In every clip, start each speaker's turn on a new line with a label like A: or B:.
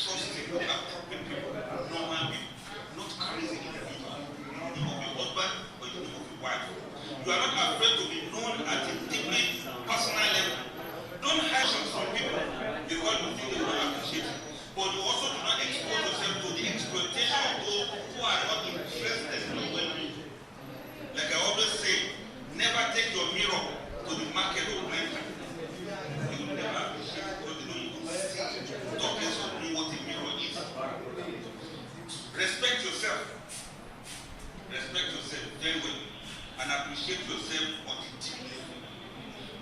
A: trusting, appropriate people, normal people, not crazy individuals. You know your husband or you know your wife. You are not afraid to be known at a deeply personal level. Don't hide from people because you think they will not appreciate you. But you also do not expose yourself to the exploitation of those who are not interested in your well-being. Like I always say, never take your mirror to the market of life. You will never appreciate it because you don't even see. Talk less of know what a mirror is. Respect yourself. Respect yourself very well. And appreciate yourself on the deep level.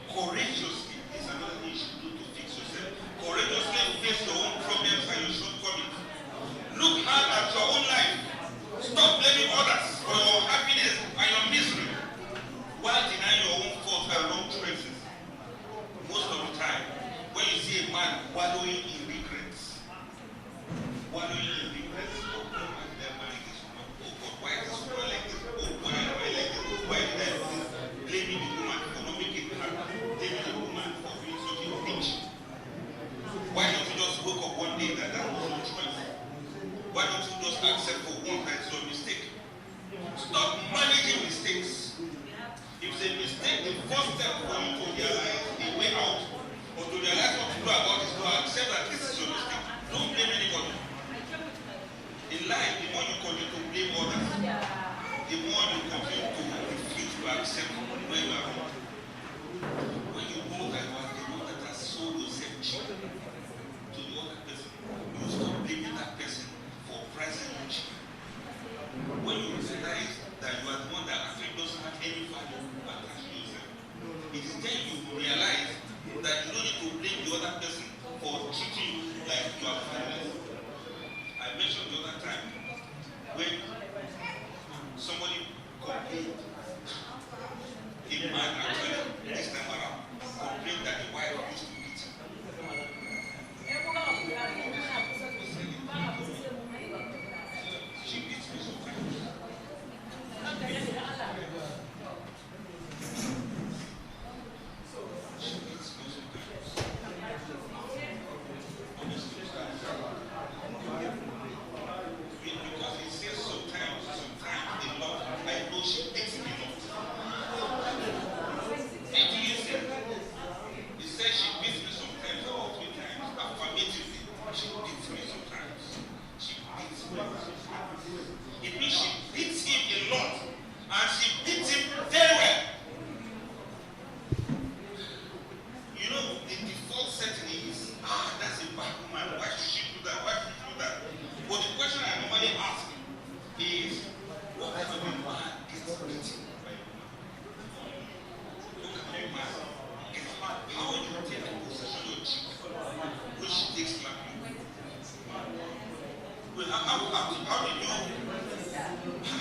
A: Courageously is another thing you should do to fix yourself. Courageously face your own problems and your shortcomings. Look hard at your own life. Stop blaming others for your happiness and your misery while denying your own faults and wrong choices. Most of the time, when you see a man wallowing in regrets, oh God, why is this boy like this? Oh, why am I like this? Why did I do this? Blaming the woman for not making it happen. Blaming the woman for being such a bitch. Why don't you just wake up one day that was your choice? Why don't you just accept for one that it's your mistake? Stop managing mistakes. If it's a mistake, the first step for you to realize the way out, or to realize what to do about it, is to accept that this is your mistake. Don't blame anybody. In life, the more you continue to blame others, the more you continue to refuse to accept where you are wrong. When you know that you are the one that has sold yourself cheap to the other person, you stop blaming that person for pricing you cheap. When you realize that you are the one that actually doesn't have any value attached to yourself, it is then you realize that you don't need to blame the other person for treating you like you are valueless. I mentioned the other time when somebody complained, a man actually, this time around, complained that the wife used to beat him. She beats me sometimes.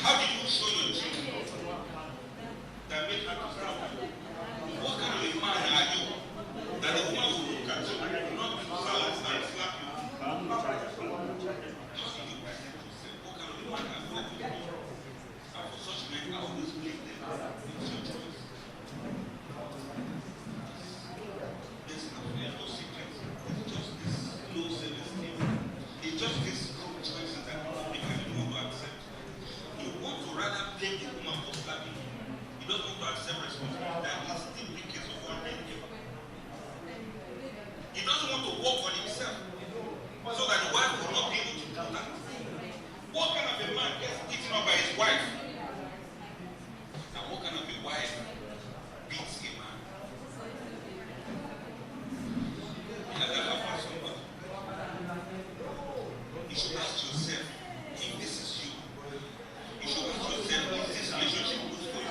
A: How did you show your children that made her to stop? What kind of a man are you that the woman will look at you and not do silence and slap you? How did you present yourself? What kind of a man are you? And for such men, I always blame them. It's your choice. There's no secret. It's just this low self-esteem. It's just this choices that you don't want to accept. You want to rather blame the woman for slapping you. He doesn't want to accept responsibility. That is the weakest of one man. He doesn't want to work on himself so that the wife will not be able to do that. What kind of a man gets beaten up by his wife? And what kind of a wife beats a man? Has that happened to somebody? You should ask yourself if this is you. You should ask yourself if this relationship good for you.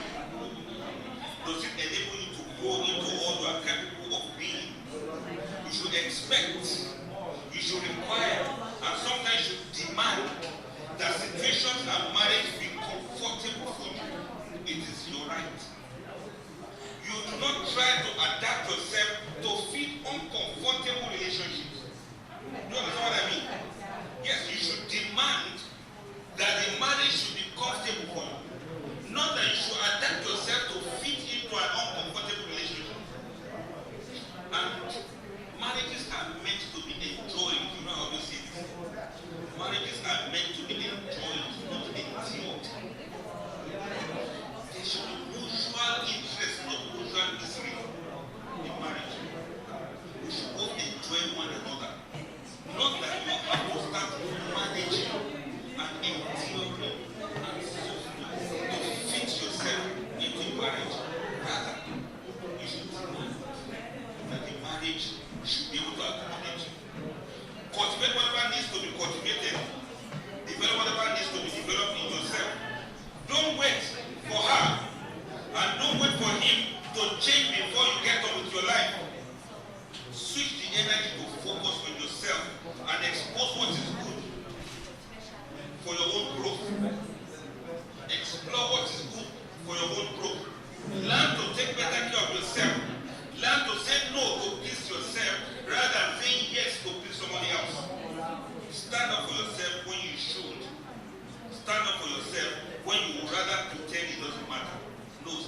A: Does it enable you to grow into all you are capable of being? You should expect, you should require, and sometimes you should demand that situations and marriage be comfortable for you. It is your right. You do not try to adapt yourself to fit uncomfortable relationships. You understand what I mean? Yes, you should demand that the marriage should be comfortable for you. Not that you should adapt yourself to fit into an uncomfortable relationship. And marriages are meant to be enjoyed. You know how we say this.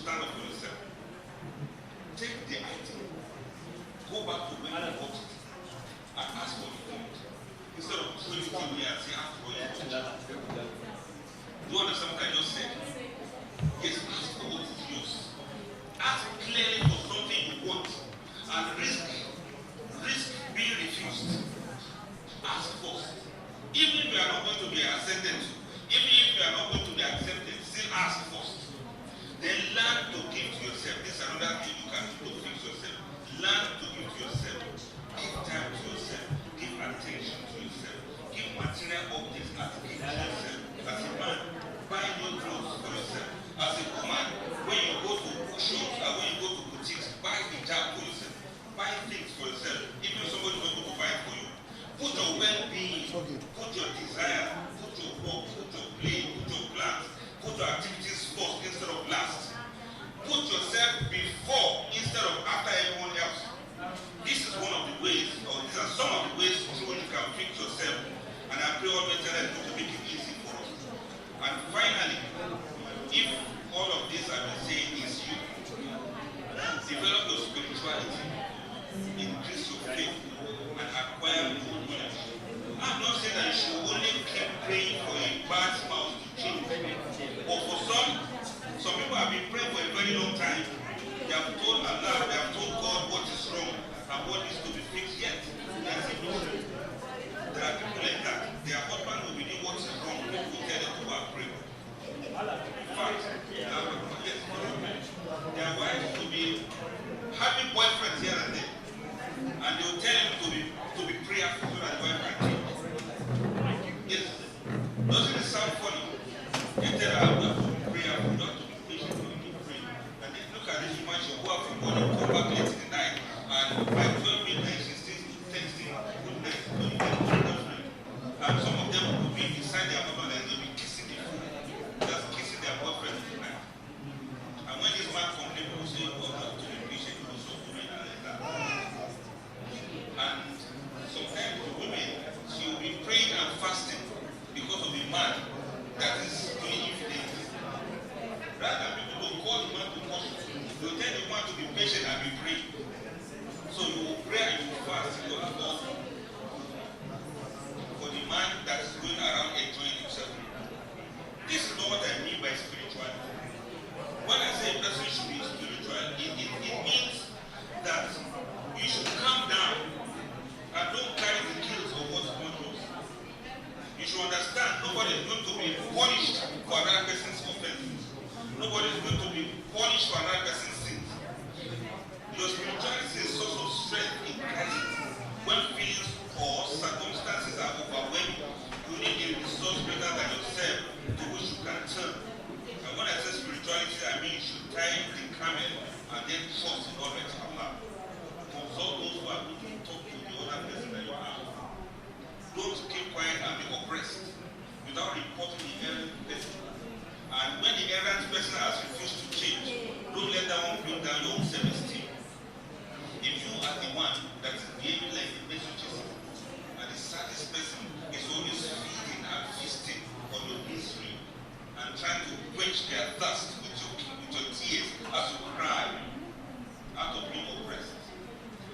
A: stand up for yourself. Take the item, go back to where you bought it, and ask what you want. Instead of throwing it away and say, ask for what you want. Do you understand what I just said? Yes, ask for what is yours. Ask clearly for something you want, and risk being refused. Ask first. Even if you are not going to be accepted, even if you are not going to be accepted, still ask first. Then learn to give to yourself. This is another thing you can do to fix yourself. Learn to give to yourself. Give time to yourself. Give attention to yourself. Give material objects as a gift to yourself. As a man, buy new clothes for yourself. As a woman, when you go to shows or when you go to boutiques, buy hijab for yourself. Buy things for yourself. Even somebody is not going to buy it for you. Put your well-being, put your desire, put your work, put your play, put your plans, put your activities first instead of last. Put yourself before instead of after everyone else. This is one of the ways, or these are some of the ways through which you can fix yourself. And I pray always that God to make it easy for us. And finally, if all of this I've been saying is you, develop your spirituality, increase your faith, and acquire good knowledge. I'm not saying that you should only keep praying for a bad spouse to change. But for some people have been praying for a very long time. They have told Allah, they have told God what is wrong and what needs to be fixed yet. That's a problem. There are people like that. Their husband will be doing what is wrong. People will tell them to go and pray. In fact, their wives will be having boyfriends here and there. And they will tell him to be prayerful so that the wife can change. Yes. Doesn't it sound funny? You tell her you have to be prayerful, you have to be patient, you have to pray. And then look at this woman, she'll go out from morning, come back late in the night, and by 12 midnight she's still texting good night, good night. And some of them will be beside their husband and they'll be kissing the food. Just kissing their boyfriend in the night. And when this man comes, people will say, oh, not to be patient, you also do it like that. And sometimes the women, she will be praying and fasting because of the man that is doing infidels. Rather than people don't call the man to worship, they will tell the man to be patient and be praying. So you will pray and you will fast because of God. For the man that is going around enjoying himself. This is not what I mean by spirituality. When I say a person should be spiritual, it means that you should calm down and don't carry the guilt of what's not yours. You should understand nobody is going to be punished for another person's offenses. Nobody is going to be punished for another person's sins. Your spirituality is a source of strength in Christ. When feelings or circumstances are overwhelming, you need a resource greater than yourself to which you can turn. And when I say spirituality, I mean you should tie the camel and then trust in Almighty Allah. Consult those who are going to talk to the other person that you have. Don't keep quiet and be oppressed without reporting the errant person. And when the errant person has refused to change, don't let that one bring down your own self-esteem. If you are the one that is behaving like the messages, and the saddest person is always feeding and feasting on your misery and trying to quench their thirst with your tears as you cry out of being oppressed,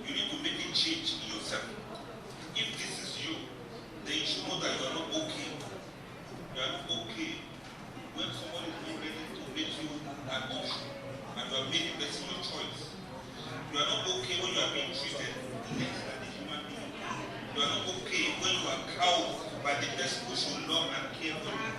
A: you need to make a change in yourself. If this is you, then you should know that you are not okay. You are not okay when somebody is not ready to make you an option and you are making the personal choice. You are not okay when you are being treated less than a human being. You are not okay when you are cowed by the person who should love and care for you.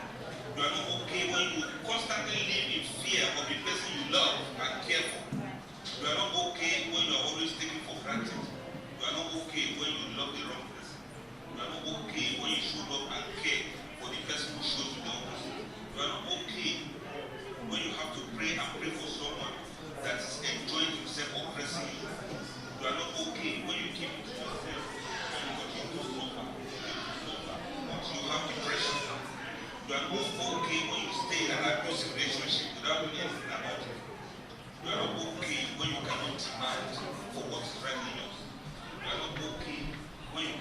A: You are not okay when you constantly live in fear of the person you love and care for. You are not okay when you are always taken for granted. You are not okay when you love the wrong person. You are not okay when you show love and care for the person who shows you the opposite. You are not okay when you have to pray and pray for someone that is enjoying himself oppressing you. You are not okay when you keep it to yourself and you continue to suffer until you have depression. You are not okay when you stay in an abusive relationship without doing anything about it. You are not okay when you cannot demand for what is rightly yours. You are not okay when you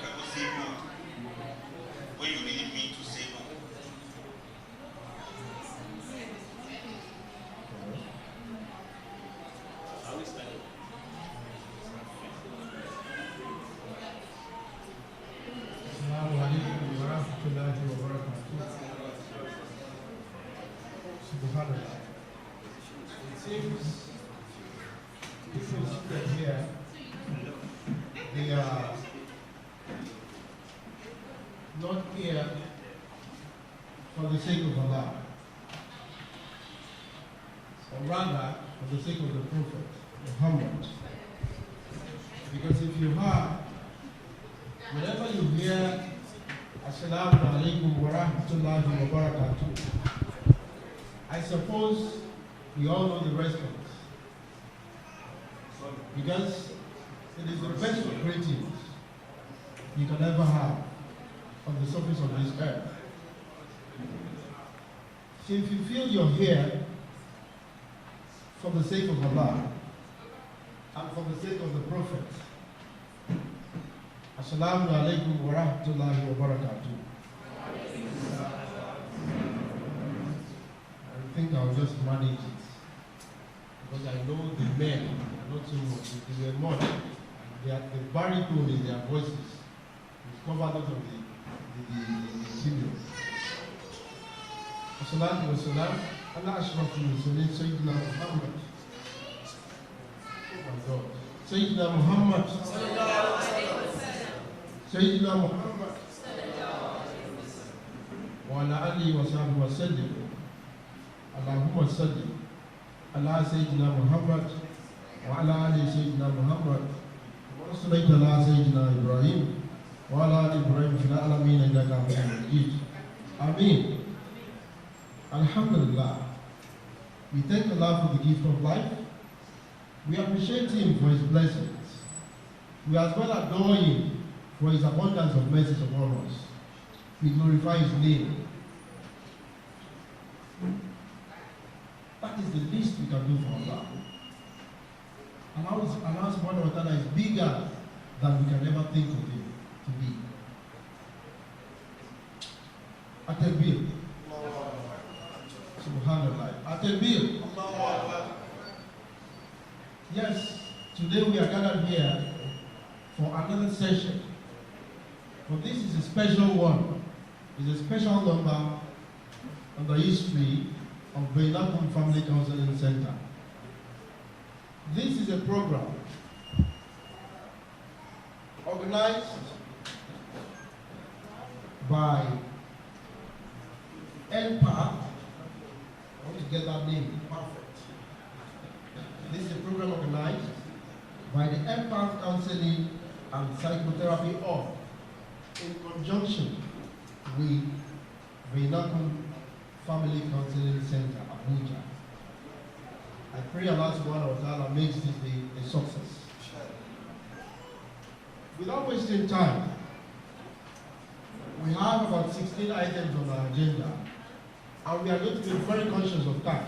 B: Subhanallah. It seems people seated here, they are not here for the sake of Allah, or rather for the sake of the Prophet Muhammad. Because if you are, whenever you hear Assalamu alaikum wa rahmatullahi wa barakatuh, I suppose we all know the response. Because it is the best of greetings you can ever have on the surface of this earth. So if you feel you're here for the sake of Allah and for the sake of the Prophet, Assalamu alaikum wa rahmatullahi wa barakatuh. I think I'll just manage it, because I know the men are not so much. They were much. The baritone in their voices is covered out of the females. Assalatu wassalam ala ashrafil mursalin Sayyidina Muhammad. Oh my God. Sayyidina Muhammad. Sayyidina Muhammad. Wa ala alihi wa sahbihi wa sallim. Allahumma salli ala Sayyidina Muhammad wa ala ali Sayyidina Muhammad wa sallallahu ala Sayyidina Ibrahim wa ala ali Ibrahim fil alamin innaka Hamidum Majid. Ameen. Alhamdulillah. We thank Allah for the gift of life. We appreciate Him for His blessings. We as well adore Him for His abundance of mercies upon us. We glorify His name. That is the least we can do for Allah. Allah subhanahu wa ta'ala is bigger than we can ever think of Him to be. At-Takbir. Subhanallah. At-Takbir. Yes, today we are gathered here for another session. But this is a special one. It's a special number on the history of Baynakum Family Counseling Center. This is a program organized by NPA. I want to get that name perfect. This is a program organized by the NPA Counseling and Psychotherapy Hub in conjunction with Baynakum Family Counseling Center, Abuja. I pray Allah subhanahu wa ta'ala makes this a success. Without wasting time, we have about 16 items on our agenda, and we are going to be very conscious of time.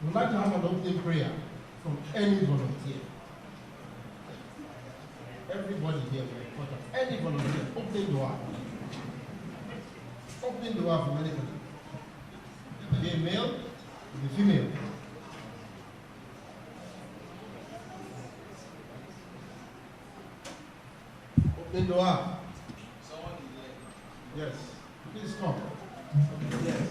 B: We'd like to have an opening prayer from any volunteer. Everybody here is very important. Any volunteer, opening dua. Opening dua from anybody. Be a male, be a female. Opening dua. Someone is there. Yes. Please come. Yes.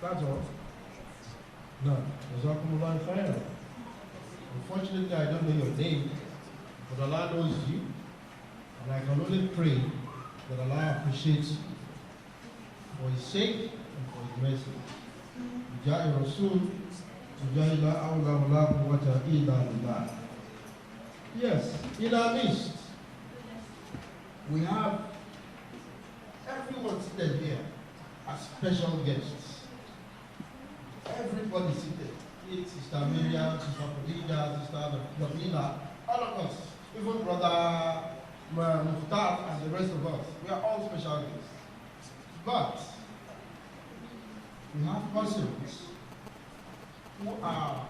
B: That's all. No. Jazakumullah khairan. Unfortunately, I don't know your name, but Allah knows you, and I can only pray that Allah appreciates you for His sake and for His mercy. Bijai Rasul, Bijai la awla wa la quwwata illa billah. Yes, in our midst, we have everyone seated here as special guests. Everybody seated Sister Miriam, Sister Polygyny, Sister Nabila, all of us, even Brother Ustadh and the rest of us, we are all special guests. But we have persons who are,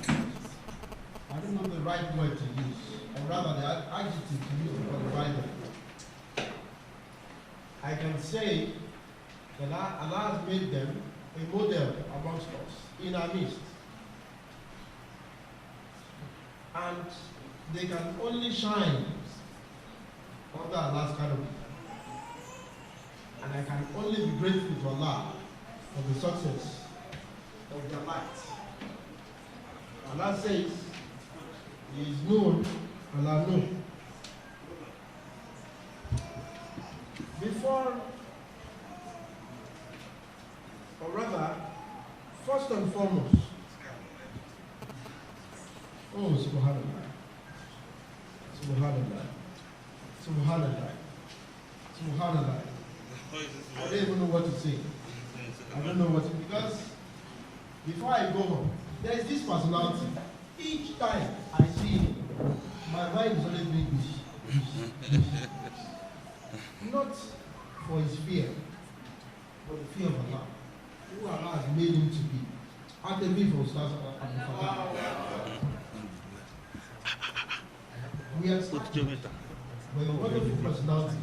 B: I don't know the right word to use, or rather the adjective to use for the right word. I can say that Allah has made them a model amongst us, in our midst. And they can only shine under Allah's canopy. And I can only be grateful to Allah for the success of their light. Allah says, He is known, Allah known. Before, or rather, first and foremost, oh, Subhanallah, Subhanallah, Subhanallah, Subhanallah. I don't even know what to say. I don't know what to, because before I go home, there is this personality. Each time I see him, my mind is always doing this. Not for his fear, but the fear of Allah, who Allah has made him to be. Adeyemi for Ustadh Abdulfattah. We are starting with a wonderful personality.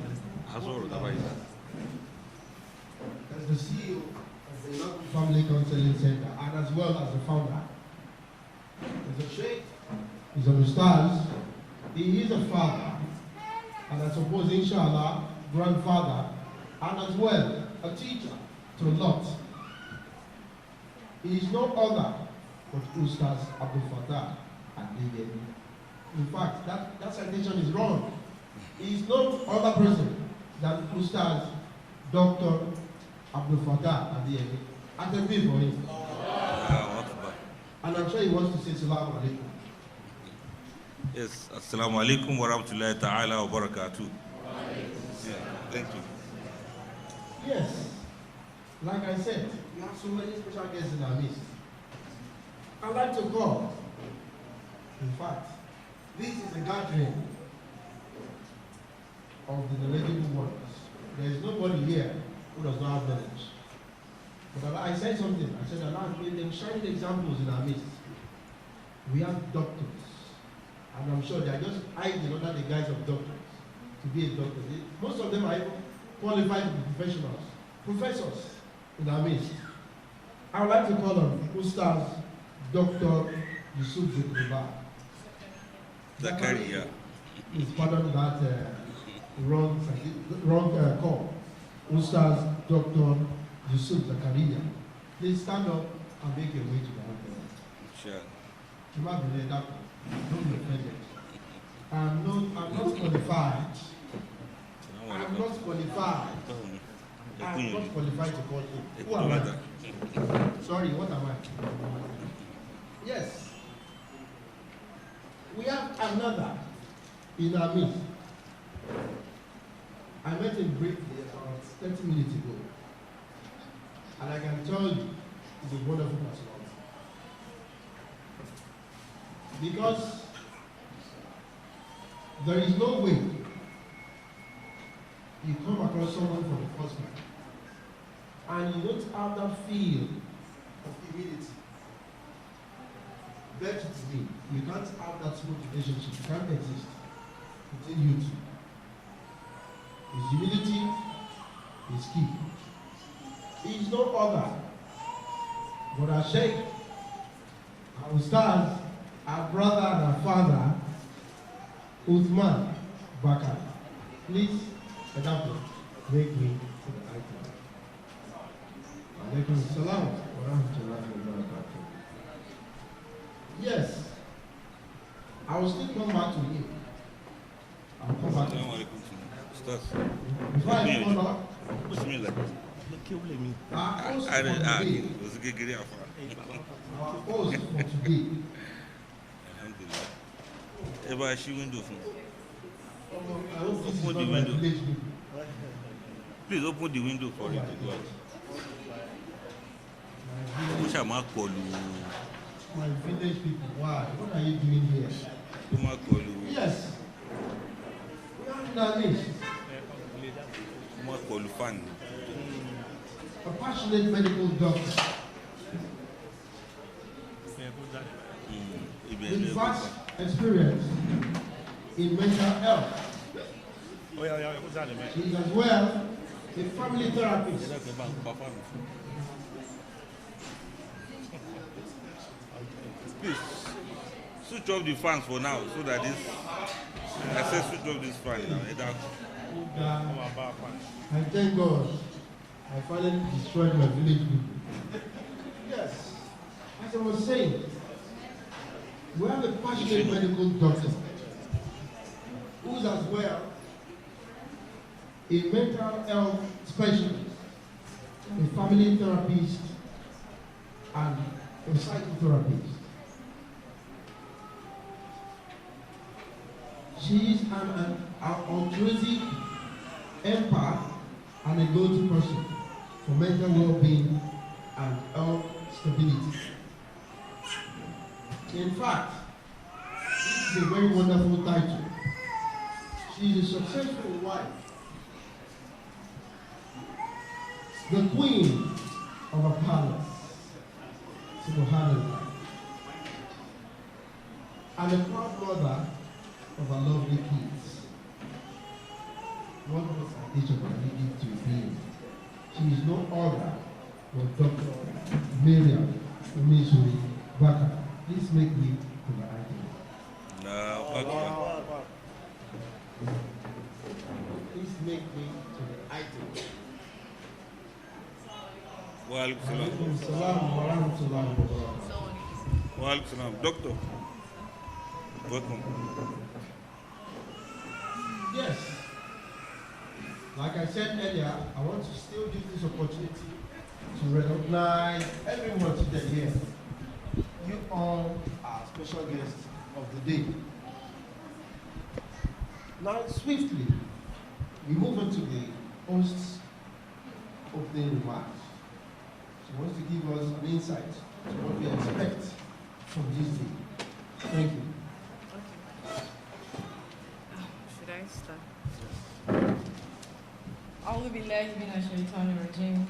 B: As the CEO of the Baynakum Family Counseling Center, and as well as the founder. He's a sheikh, he's an Ustadh, he is a father, and I suppose, inshallah, grandfather, and as well, a teacher to a lot. He is no other but Ustadh Abdulfattah Adeyemi. In fact, that citation is wrong. He is no other person than Ustadh Dr. Abdulfattah Adeyemi. Adeyemi for him. And I'm sure he wants to say Assalamu alaikum.
C: Yes, Assalamu alaikum wa rahmatullahi ta'ala wa barakatuh. Yeah, thank you.
B: Yes, like I said, we have so many special guests in our midst. I'd like to call. In fact, this is a gathering of the knowledgeable ones. There is nobody here who does not have knowledge. But I said something. I said Allah has made them shining examples in our midst. We have doctors. And I'm sure they are just hiding under the guise of doctors to be a doctor. Most of them are even qualified to be professionals, professors in our midst. I would like to call on Ustadh Dr. Yusuf
C: Zakaria.
B: Please pardon that wrong call. Ustadh Dr. Yusuf Zakaria. Please stand up and make your way to the altar.
C: Sure.
B: Don't be offended. I'm not qualified. I'm not qualified. I'm not qualified to call him. Who am I? Sorry, what am I? Yes. We have another in our midst. I met him briefly about 30 minutes ago. And I can tell you, he's a wonderful personality. Because there is no way you come across someone for the first time and you don't have that feel of humility. Bet it to me, you can't have that smooth relationship. It can't exist between you two. His humility is key. He is no other but our Sheikh, our Ustadh, our brother and our father, Uthman Bakar. Please, Adapter, make me to the icon. Alaikum salam wa rahmatullahi wa barakatuh. Yes, I will still come back to you. I'll come back to you. Before I come back, our host for today,
C: Eba she window from.
B: I hope this is
C: Open
B: not
C: the
B: my
C: window.
B: village people.
C: Please open the window for it to go out. Ó ṣáà máa kọlu
B: my village people, why? What are you doing here? Yes. We are in our niche. A passionate medical doctor with vast experience in mental health. She is as well a family therapist.
C: Please, switch off the fans for now so that this. I said switch off this fan now.
B: I thank God I finally destroyed my village people. Yes, as I was saying, we have a passionate medical doctor who's as well a mental health specialist, a family therapist, and a psychotherapist. She is an altruistic empath and a go-to person for mental well-being and health stability. In fact, this is a very wonderful title. She is a successful wife, the queen of a palace, Subhanallah, and a proud mother of our lovely kids. What was each of our needed to be? She is no other but Dr. Miriam Umisuri Baka. Please make me to the item.
C: No,
B: Please make me to the item.
C: Wa alaikum salam.
B: Alaikum salam wa rahmatullahi wa barakatuh.
C: Wa alaikum salam. Doctor, welcome.
B: Yes. Like I said earlier, I want to still use this opportunity to recognize everyone today here. You all are special guests of the day. Now, swiftly, we move on to the host's opening remarks. She wants to give us an insight to what we expect from this day. Thank you.
D: Should I start? أعوذ بالله من الشيطان الرجيم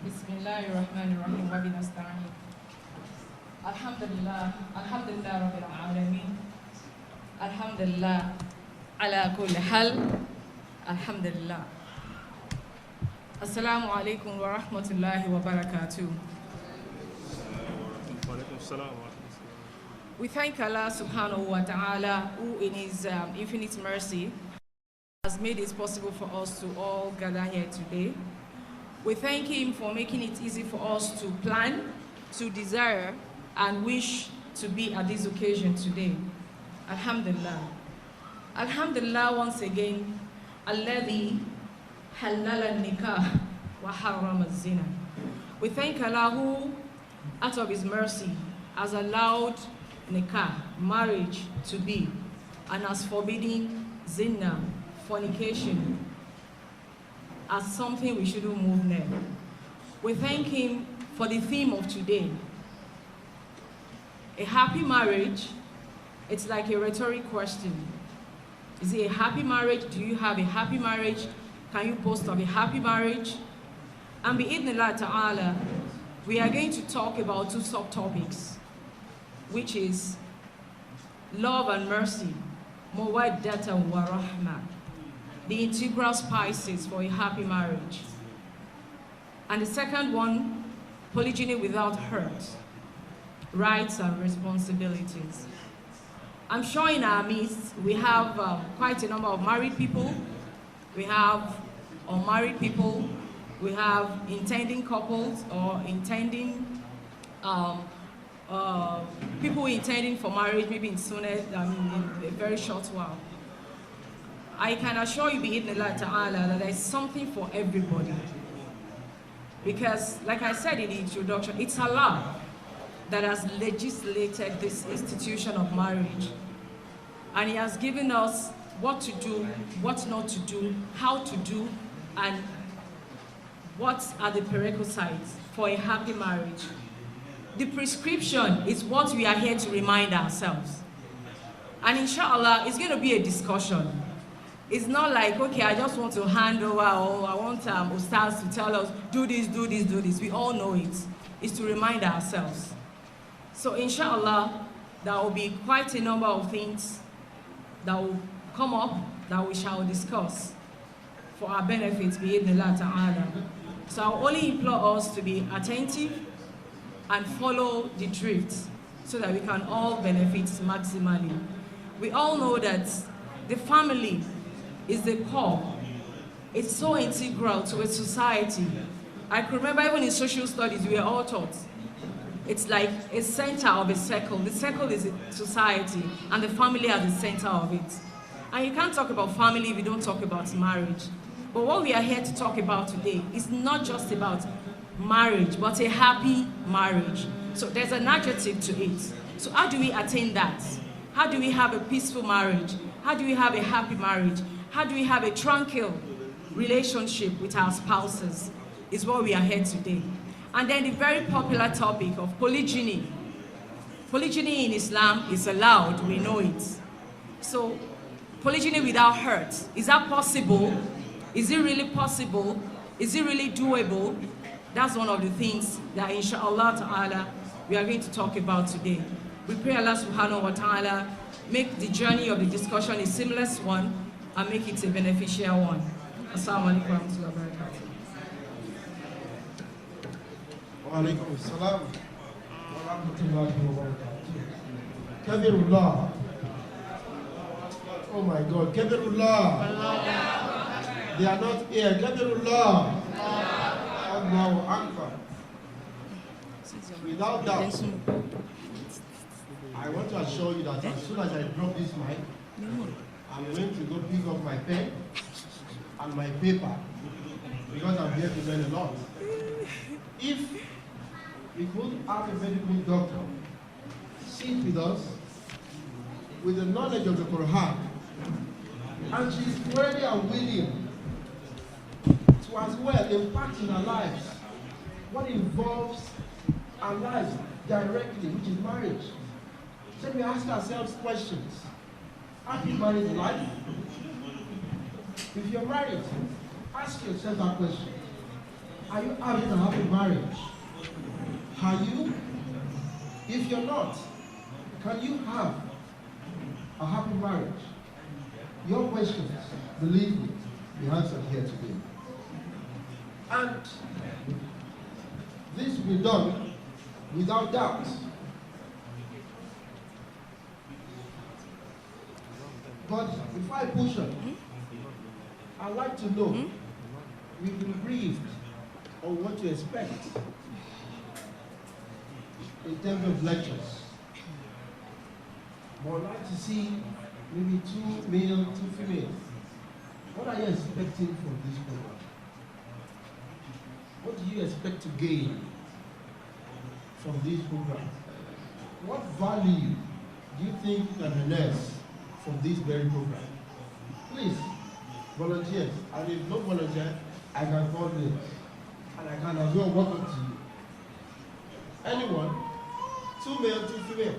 D: بسم الله الرحمن الرحيم وبنستعين الحمد لله رب العالمين الحمد لله على كل حال الحمد لله السلام عليكم ورحمة الله وبركاته. We thank Allah subhanahu wa ta'ala, who in his infinite mercy has made it possible for us to all gather here today. We thank him for making it easy for us to plan, to desire, and wish to be at this occasion today. Alhamdulillah. Alhamdulillah once again, alladhi halala nikah wa harrama zina. We thank Allah who, out of his mercy, has allowed nikah, marriage, to be, and has forbidden zina, fornication, as something we shouldn't move near. We thank him for the theme of today. A happy marriage, it's like a rhetoric question. Is it a happy marriage? Do you have a happy marriage? Can you boast of a happy marriage? And bi'idhnillah ta'ala, we are going to talk about two subtopics, which is love and mercy, mawaddatan wa rahmah, the integral spices for a happy marriage. And the second one, polygyny without hurt, rights and responsibilities. I'm sure in our midst we have quite a number of married people, we have unmarried people, we have intending couples or intending people intending for marriage maybe in a very short while. I can assure you, bi'idhnillah ta'ala, that there is something for everybody. Because, like I said in the introduction, it's Allah that has legislated this institution of marriage. And he has given us what to do, what not to do, how to do, and what are the prerequisites for a happy marriage. the prescription is what we are here to remind ourselves. And inshallah, it's going to be a discussion. It's not like, okay, I just want to hand over, or I want Ustadh to tell us, do this, do this, do this. We all know it. It's to remind ourselves. So inshallah, there will be quite a number of things that will come up that we shall discuss for our benefits, bi'idhnillah ta'ala. So I will only implore us to be attentive and follow the drift so that we can all benefit maximally. We all know that the family is the core. It's so integral to a society. I can remember even in social studies, we were all taught. It's like a center of a circle. The circle is a society, and the family at the center of it. And you can't talk about family if you don't talk about marriage. But what we are here to talk about today is not just about marriage, but a happy marriage. So there's an adjective to it. So how do we attain that? How do we have a peaceful marriage? How do we have a happy marriage? How do we have a tranquil relationship with our spouses? Is what we are here today. And then the very popular topic of polygyny. Polygyny in Islam is allowed, we know it. So polygyny without hurt, is that possible? Is it really possible? Is it really doable? That's one of the things that inshallah ta'ala we are going to talk about today. We pray Allah subhanahu wa ta'ala make the journey of the discussion a seamless one and make it a beneficial one. Assalamu alaikum wa rahmatullahi wa barakatuh.
B: Wa alaikum assalam wa rahmatullahi wa barakatuh. Kabirullah. Oh my God, Kabirullah. They are not here. Kabirullah. Allahu Akbar. Without doubt, I want to assure you that as soon as I drop this mic, I'm going to go pick up my pen and my paper because I'm here to learn a lot. If we could have a medical doctor sit with us with the knowledge of the Quran, and she's ready and willing to as well impact in our lives what involves our lives directly, which is marriage. So we ask ourselves questions. Have you married life? If you're married, ask yourself that question. Are you having a happy marriage? Are you? If you're not, can you have a happy marriage? Your questions, believe me, the answer here today. And this will be done without doubt. But before I push on, I'd like to know, we've been briefed on what to expect in terms of lectures. But I'd like to see maybe 2 male, 2 female. What are you expecting from this program? What do you expect to gain from this program? What value do you think you can harness from this very program? Please, volunteers. And if no volunteer, I can call names. And I can as well welcome to you. Anyone? 2 male, 2 female.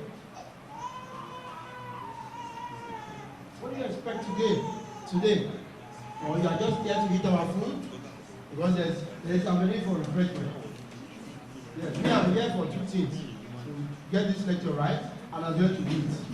B: What do you expect to gain today? Or you are just here to eat our food? Because there's a need for refreshment. Yes, we are here for 2 things. To get this lecture right, and as well to eat.